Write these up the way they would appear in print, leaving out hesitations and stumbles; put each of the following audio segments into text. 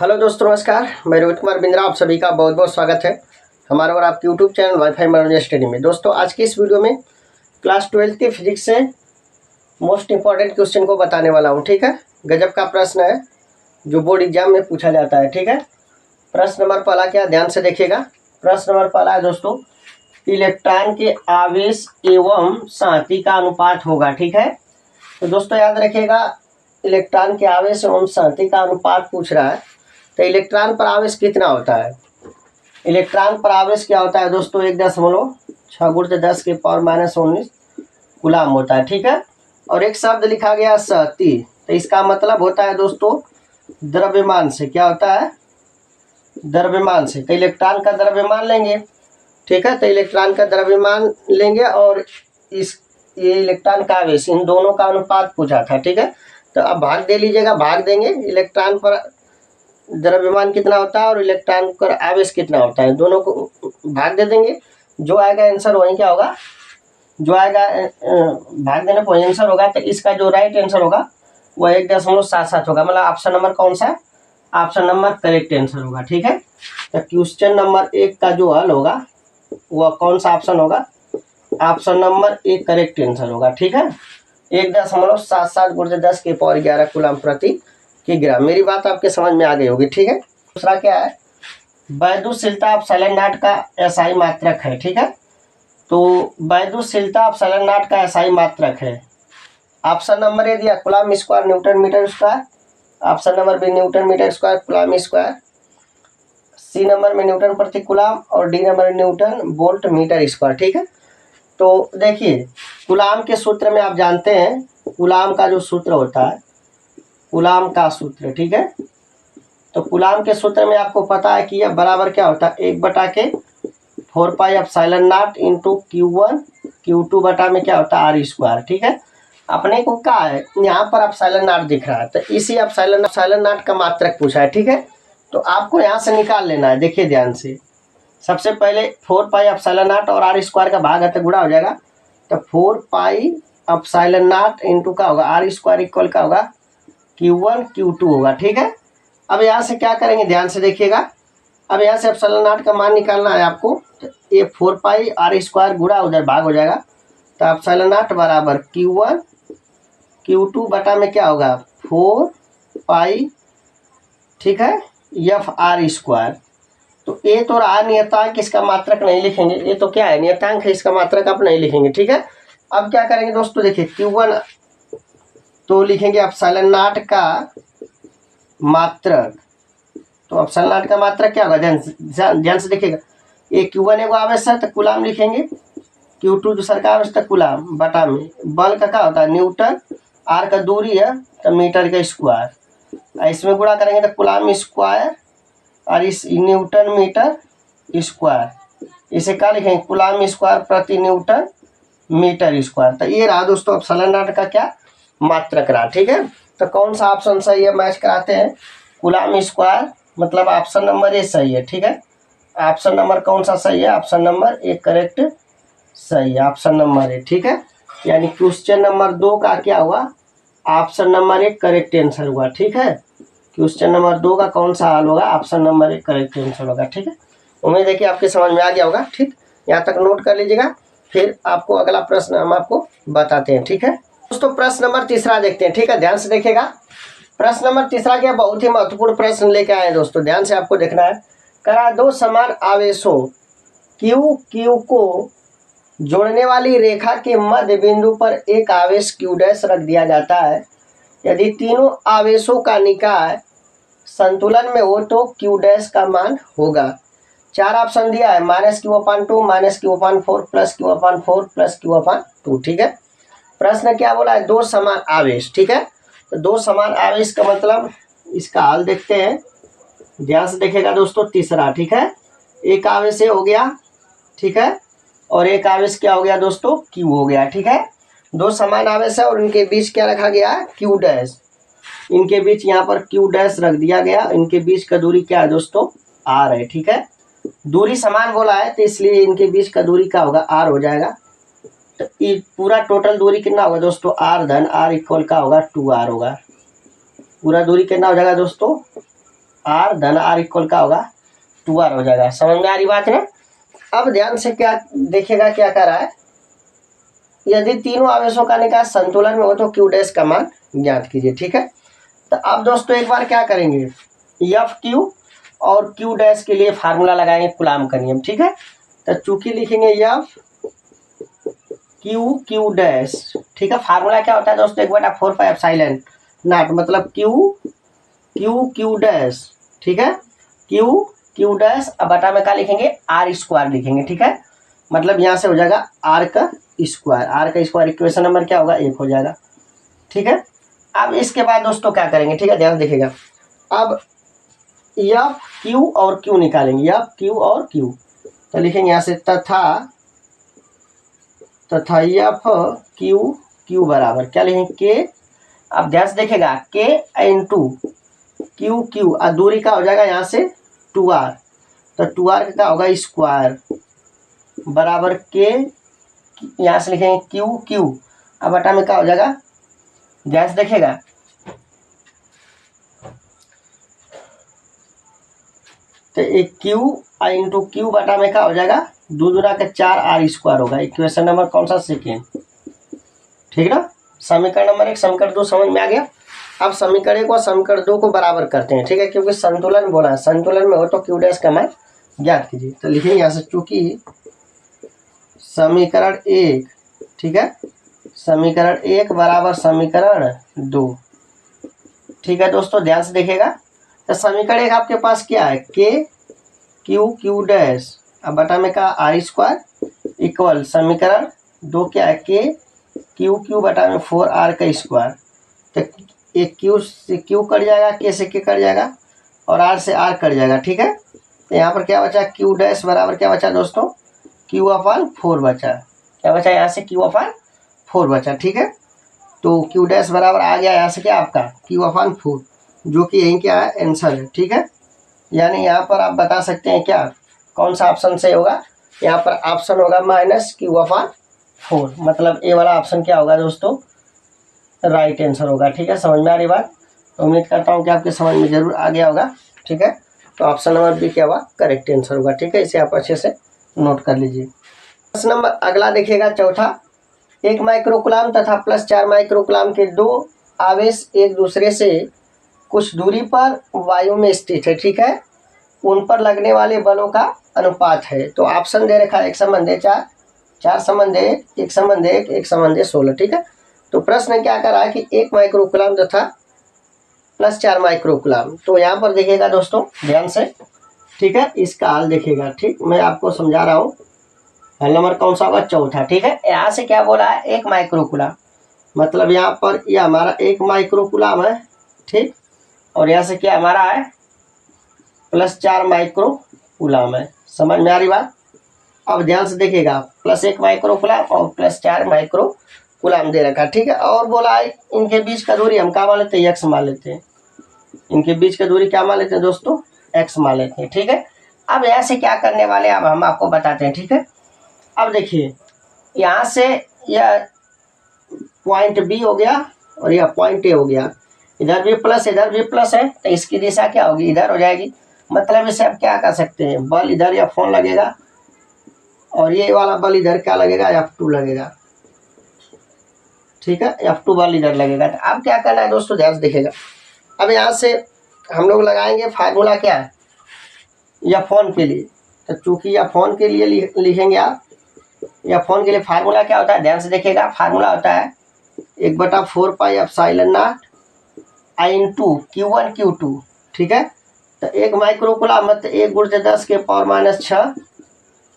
Hello दोस्तों, नमस्कार। मैं रोहित कुमार बिंद्रा, आप सभी का बहुत बहुत स्वागत है हमारे और आपके यूट्यूब चैनल वाईफाई मनोरंजन स्टडी में। दोस्तों, आज की इस वीडियो में क्लास 12 की फिजिक्स से मोस्ट इंपॉर्टेंट क्वेश्चन को बताने वाला हूं। ठीक है, गजब का प्रश्न है जो बोर्ड एग्जाम में पूछा जाता है। ठीक है, प्रश्न नंबर पहला क्या, ध्यान से देखिएगा। प्रश्न नंबर पहला है दोस्तों, इलेक्ट्रॉन के आवेश एवं सांति का अनुपात होगा। ठीक है, तो दोस्तों याद रखिएगा, इलेक्ट्रॉन के आवेश एवं सांति का अनुपात पूछ रहा है। तो इलेक्ट्रॉन पर आवेश कितना होता है? इलेक्ट्रॉन पर आवेश क्या होता है दोस्तों? 1.6×10⁻⁻19 कूलाम होता है। ठीक है, और एक शब्द लिखा गया सहती, तो इसका मतलब होता है दोस्तों द्रव्यमान से। क्या होता है? द्रव्यमान से। तो इलेक्ट्रॉन का द्रव्यमान लेंगे। ठीक है, तो इलेक्ट्रॉन का द्रव्यमान लेंगे और ये इलेक्ट्रॉन का आवेश, इन दोनों का अनुपात पूछा था। ठीक है, तो अब भाग दे लीजिएगा, भाग देंगे। इलेक्ट्रॉन पर द्रव्यमान कितना होता है और इलेक्ट्रॉन पर आवेश कितना होता है, दोनों को भाग दे देंगे। जो आएगा आंसर वही क्या होगा, जो आएगा भाग देने पर आंसर होगा। तो इसका जो राइट आंसर होगा वह 1.77 होगा। मतलब ऑप्शन नंबर कौन सा है? ऑप्शन नंबर करेक्ट आंसर होगा। ठीक है, तो क्वेश्चन नंबर 1 का जो हल होगा वह कौन सा ऑप्शन होगा? ऑप्शन नंबर 1 करेक्ट आंसर होगा। ठीक है, 1.77×10⁻11 कूलम प्रति किग्रा। मेरी बात आपके समझ में आ गई होगी। ठीक है, दूसरा क्या है, वैद्युतशीलता एप्सिलॉन नॉट का एसआई मात्रक है। ठीक है, तो वैद्युतशीलता एप्सिलॉन नॉट का एसआई मात्रक है। ऑप्शन नंबर ए दिया coulomb square newton metre square, option number B newton metre square coulomb square, C number में न्यूटन प्रति कूलम और D number newton volt metre square. ठीक है, तो देखिए कूलम के सूत्र में आप जानते हैं, कूलम का जो सूत्र होता है, कूलम का सूत्र। ठीक है, तो कूलम के सूत्र में आपको पता है कि यह बराबर क्या होता है, 1/4πε0 इंटू Q1 Q2 बटा में क्या होता है आर स्क्वायर। ठीक है, अपने को क्या है, यहाँ पर एप्सिलॉन नॉट दिख रहा है, तो इसी एप्सिलॉन नॉट का मात्रक पूछा है। ठीक है, तो आपको यहाँ से निकाल लेना है। देखिए ध्यान से, सबसे पहले 4πε0 और आर स्क्वायर का भाग है तो गुणा हो जाएगा। तो 4πε0 इंटू का होगा आर स्क्वायर इक्वल का होगा Q1 Q2 होगा। ठीक है, अब यहाँ से क्या करेंगे, ध्यान से देखिएगा। अब यहाँ से एप्सिलॉन नॉट का मान निकालना है आपको। तो ये 4πr² गुणा उधर भाग हो जाएगा। तो एप्सिलॉन नॉट बराबर Q1 Q2 बटा में क्या होगा 4π, ठीक है, FR²। तो ये तो रहा नियतांक, इसका मात्रक नहीं लिखेंगे। ये तो क्या है, नियतांक है, इसका मात्रक आप नहीं लिखेंगे। ठीक है, अब क्या करेंगे दोस्तों, देखिए Q1 तो लिखेंगे एप्सिलॉन नॉट का मात्रक। तो एप्सिलॉन नॉट का मात्रक क्या होगा, ध्यान से देखिएगा। ये Q1 एगो आवेश है तो कूलम लिखेंगे, Q2 दूसरा का आवेश तो कूलम बटा में बल का क्या होता है न्यूटन, आर का दूरी है तो मीटर का स्क्वायर। इसमें गुणा करेंगे तो कूलम स्क्वायर और इस न्यूटन मीटर स्क्वायर, इसे क्या लिखेंगे कूलम स्क्वायर प्रति न्यूटन मीटर स्क्वायर। तो ये रहा दोस्तों एप्सिलॉन नॉट का क्या मात्रक रहा। ठीक है, तो कौन सा ऑप्शन सही है, मैच कराते हैं। कूलम स्क्वायर मतलब ऑप्शन नंबर ए सही है। ठीक है, ऑप्शन नंबर कौन सा सही है, ऑप्शन नंबर ए करेक्ट सही है, ऑप्शन नंबर ए। ठीक है, यानी क्वेश्चन नंबर 2 का क्या हुआ, option number A correct answer हुआ। ठीक है, क्वेश्चन नंबर 2 का कौन सा हल होगा, option number A correct answer होगा। ठीक है, उम्मीद है कि आपके समझ में आ गया होगा। ठीक, यहाँ तक नोट कर लीजिएगा, फिर आपको अगला प्रश्न हम आपको बताते हैं। ठीक है दोस्तों, प्रश्न नंबर 3 देखते हैं। ठीक है, ध्यान से देखिएगा। प्रश्न नंबर 3 क्या बहुत ही महत्वपूर्ण प्रश्न लेके आए हैं दोस्तों, ध्यान से आपको देखना है। करा दो समान आवेशों Q को जोड़ने वाली रेखा के मध्य बिंदु पर एक आवेश Q' रख दिया जाता है। यदि तीनों आवेशों का निकाय संतुलन में हो तो Q' का मान होगा। 4 ऑप्शन दिया है, -Q/2 -Q/4 +Q/4 +Q/2। ठीक है, प्रश्न क्या बोला है, दो समान आवेश। ठीक है, तो दो समान आवेश का मतलब इसका हल देखते हैं, ध्यान से देखिएगा दोस्तों। तीसरा, ठीक है, एक आवेश हो गया, ठीक है, और एक आवेश क्या हो गया दोस्तों, Q हो गया। ठीक है, दो समान आवेश है और इनके बीच क्या रखा गया है, Q'। इनके बीच यहाँ पर Q' रख दिया गया। इनके बीच का दूरी क्या है दोस्तों, R है। ठीक है, दूरी समान बोला है तो इसलिए इनके बीच का दूरी क्या होगा, R हो जाएगा। तो ये पूरा टोटल दूरी कितना होगा दोस्तों, R धन R इक्वल का होगा 2R होगा। पूरा दूरी कितना हो जाएगा दोस्तों, आर धन आर इक्वल का होगा 2r हो जाएगा। समझ में आ रही बात ना। अब ध्यान से क्या देखिएगा, क्या कर रहा है, यदि तीनों आवेशों का निकाय संतुलन में हो तो क्यू डैश का मान ज्ञात कीजिए। ठीक है, तो अब दोस्तों एक बार क्या करेंगे, एफ क्यू और क्यू डैश के लिए फार्मूला लगाएंगे कूलाम का नियम। ठीक है, तो चूंकि लिखेंगे एफ क्यू क्यू डैश। ठीक है, फार्मूला क्या होता है दोस्तों, 1/4πε0 मतलब क्यू क्यू क्यू डैश। ठीक है, क्यू क्यू डैश, अब बटा में क्या लिखेंगे, आर स्क्वायर लिखेंगे। ठीक है, मतलब यहाँ से हो जाएगा आर का स्क्वायर, इक्वेशन नंबर क्या होगा 1 हो जाएगा। ठीक है, अब इसके बाद दोस्तों क्या करेंगे, ठीक है ध्यान देखिएगा, अब एफ क्यू और क्यू निकालेंगे, एफ क्यू और क्यू, तो लिखेंगे यहाँ से तथा एफ क्यू क्यू बराबर क्या लिखेंगे, के, अब ध्यान से देखिएगा के इंटू क्यू क्यू, और दूरी का हो जाएगा यहाँ से 2r, तो 2r का होगा स्क्वायर बराबर के, यहाँ से लिखेंगे क्यू क्यू, अब बटा में क्या हो जाएगा, गैस देखेगा तो एक क्यू इंटू क्यू बटा में क्या हो जाएगा, 2 दूना का 4r स्क्वायर होगा। इक्वेशन नंबर कौन सा, सेकेंड। ठीक ना, समीकरण नंबर 1 समीकरण 2 समझ में आ गया। अब समीकरण 1 और समीकरण 2 को बराबर करते हैं। ठीक है, क्योंकि संतुलन बोला है, संतुलन में हो तो क्यू डैश का मान ज्ञात कीजिए। तो लिखेंगे यहाँ से चूंकि समीकरण 1, ठीक है, समीकरण 1 बराबर समीकरण 2। ठीक है दोस्तों, ध्यान से देखिएगा, तो समीकरण 1 आपके पास क्या है, के क्यू क्यू डैश, अब बटा में का आर स्क्वायर इक्वल समीकरण 2 क्या है, के क्यू क्यू बटा में 4r का स्क्वायर, तो एक क्यू से क्यू कट जाएगा, के से के कट जाएगा और r से r कट जाएगा। ठीक है, तो यहाँ पर क्या बचा, क्यू डैश बराबर क्या बचा दोस्तों, क्यू अपॉन 4 बचा, क्या बचा यहाँ से क्यू अपॉन 4 बचा। ठीक है, तो क्यू डैश बराबर आ गया यहाँ से क्या आपका क्यू अपॉन 4, जो कि यही क्या है आंसर है। ठीक है, यानी यहाँ पर आप बता सकते हैं क्या कौन सा ऑप्शन सही होगा, यहाँ पर ऑप्शन होगा माइनस क्यू अपॉन 4, मतलब ए वाला ऑप्शन क्या होगा दोस्तों, राइट आंसर होगा। ठीक है, समझ में आ रही बात, तो उम्मीद करता हूँ कि आपके समझ में जरूर आ गया होगा। ठीक है, तो ऑप्शन नंबर बी क्या हुआ, करेक्ट आंसर होगा। ठीक है, इसे आप अच्छे से नोट कर लीजिए। प्रश्न नंबर अगला देखिएगा, चौथा, 1 माइक्रोकुलाम तथा +4 माइक्रोकुलाम के 2 आवेश एक दूसरे से कुछ दूरी पर वायु में स्थित है। ठीक है, उन पर लगने वाले बलों का अनुपात है। तो ऑप्शन दे रखा है 1 संबंध 4, 4 संबंध 1 संबंध 1 संबंध 16। ठीक है, तो प्रश्न क्या कर रहा है कि 1 माइक्रोकुलाम तथा +4 माइक्रोकुलाम, तो यहाँ पर देखिएगा दोस्तों ध्यान से। ठीक है, इसका हल देखिएगा, ठीक मैं आपको समझा रहा हूँ। हल नंबर कौन सा होगा, चौथा। ठीक है, यहाँ से क्या बोला है, 1 माइक्रोकुलाम, मतलब यहाँ पर यह हमारा 1 माइक्रोकुलाम है। ठीक, और यहाँ से क्या हमारा है +4 माइक्रोकुलाम है। समझ में आ रही बात। अब ध्यान से देखिएगा, +1 माइक्रोकुलाम और +4 माइक्रोकुलाम दे रखा। ठीक है, और बोला है इनके बीच का दूरी हम क्या मान लेते हैं, x मान लेते हैं। इनके बीच का दूरी क्या मान लेते हैं दोस्तों, x मान लेते हैं। ठीक है, अब यहाँ से क्या करने वाले हैं, अब हम आपको बताते हैं। ठीक है, अब देखिए यहाँ से यह पॉइंट B हो गया और यह पॉइंट A हो गया, इधर भी प्लस इधर भी प्लस है, तो इसकी दिशा क्या होगी, इधर हो जाएगी। मतलब इसे आप क्या कर सकते हैं, बल इधर या फोन लगेगा और ये वाला बल इधर क्या लगेगा, F2 लगेगा। ठीक है, F2 बल इधर लगेगा। तो अब क्या करना है दोस्तों, ध्यान से देखिएगा, अब यहाँ से हम लोग लगाएंगे फार्मूला क्या है, या फोन के लिए। तो चूंकि या फोन के लिए लिखेंगे आप, या फोन के लिए फार्मूला क्या होता है, ध्यान से देखिएगा, फार्मूला होता है 1/4πε0 I इंटू Q1 Q2। ठीक है, तो 1 माइक्रोकुलाम मतलब 1 × 10 के पावर -6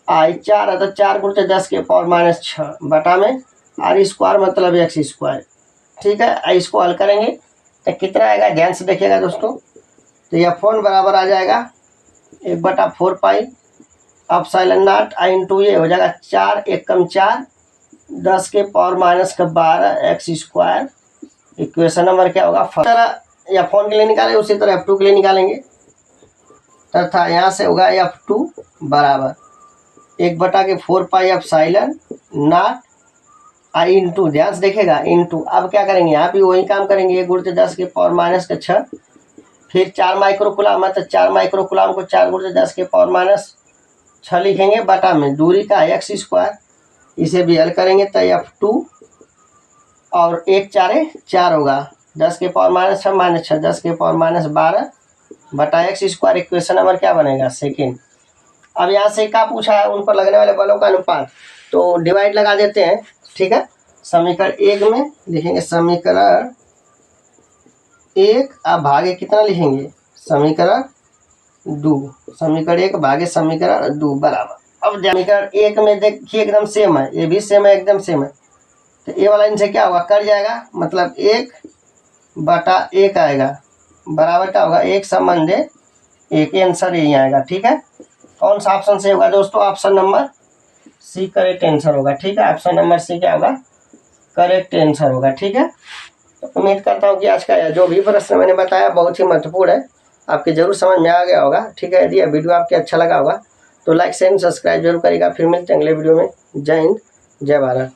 I 4 है, तो 4 × 10 के पावर -6 बटा में r स्क्वायर मतलब x स्क्वायर। ठीक है, इसको हल करेंगे तो कितना आएगा, ध्यान से देखिएगा दोस्तों, तो यह फोन बराबर आ जाएगा 1/4πε0 I इंटू ये हो जाएगा 4 1 कम 4 10 के power -12 x square. Equation number क्या होगा, तरह या फोन के लिए निकालेंगे उसी तरह F2 के लिए निकालेंगे, तथा यहाँ से होगा F2 बराबर 1/4πε0 I इंटू, ध्यान से देखेगा इंटू, अब क्या करेंगे यहाँ भी वही काम करेंगे, 1 × 10 के पावर -6 फिर 4 माइक्रोकुलाम है तो 4 माइक्रोकुलाम को 4 × 10⁻⁶ लिखेंगे बटा में दूरी का x², इसे भी हल करेंगे तो F2 और 1 4 4 होगा 10⁻⁶ -6 10⁻12 बटा x²। इक्वेशन नंबर क्या बनेगा? सेकेंड। अब यहाँ से क्या पूछा है? उन पर लगने वाले बलों का अनुपात, तो डिवाइड लगा देते हैं। ठीक है, समीकरण 1 में लिखेंगे समीकरण 1 अब भागे कितना लिखेंगे? समीकरण 2। समीकरण 1 भागे समीकरण 2 बराबर। अब समीकरण 1 में देखिए एकदम सेम है, ये भी सेम है, एकदम सेम है, तो ये वाला इनसे क्या होगा? कट जाएगा, मतलब 1 बटा 1 आएगा बराबर क्या होगा? 1 संबंधे 1। आंसर यही आएगा। ठीक है, कौन सा ऑप्शन से होगा दोस्तों? Option number C correct answer होगा। ठीक है, ऑप्शन नंबर सी क्या होगा? करेक्ट आंसर होगा। ठीक है, तो उम्मीद करता हूँ कि आज का जो भी प्रश्न मैंने बताया बहुत ही महत्वपूर्ण है, आपके जरूर समझ में आ गया होगा। ठीक है, यदि यह वीडियो आपके अच्छा लगा होगा तो लाइक शेयर सब्सक्राइब जरूर करेगा। फिर मिलते हैं अगले वीडियो में। जय हिंद, जय भारत।